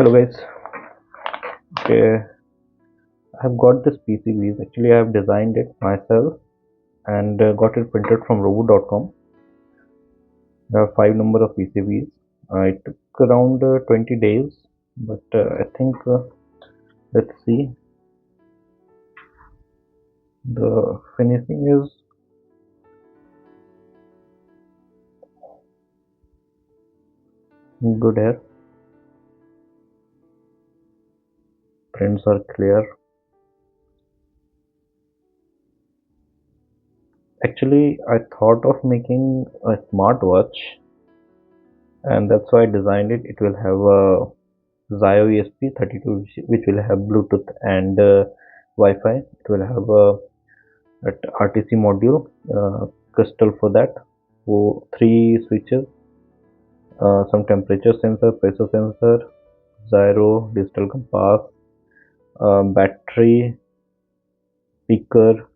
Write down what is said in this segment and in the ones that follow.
Hello guys. Okay, I have got this PCBs. Actually, I have designed it myself and got it printed from robot.com. There are 5 number of PCBs. It took around 20 days, but I think let's see. The finishing is good here. Prints are clear. Actually, I thought of making a smartwatch, and that's why I designed it. It will have a Zio ESP32, which will have Bluetooth and Wi-Fi. It will have a at RTC module, crystal for that, so 3 switches, some temperature sensor, pressure sensor, gyro, digital compass, battery, speaker.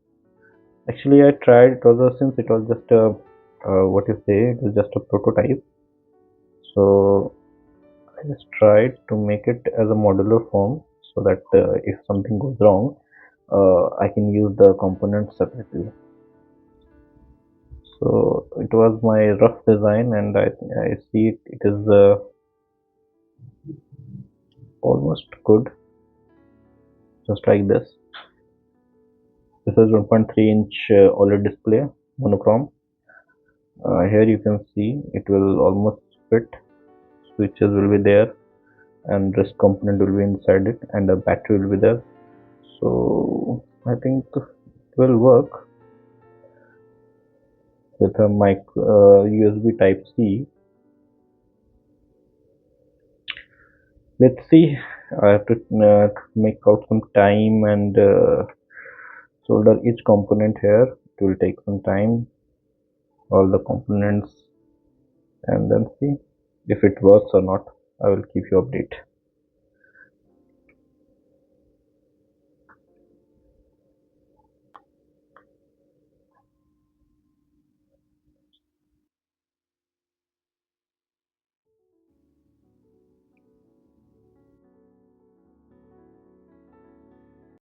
Actually, I tried it was since it was just a what you say, it was just a prototype. So I just tried to make it as a modular form so that if something goes wrong, I can use the components separately. So it was my rough design, and I see it is almost good, just like this. This is 1.3-inch OLED display, monochrome. Here you can see it will almost fit. Switches will be there, and rest component will be inside it, and the battery will be there. So I think it will work with a USB Type C. Let's see. I have to make out some time and solder each component here. It will take some time, all the components, and then see if it works or not. I will keep you update.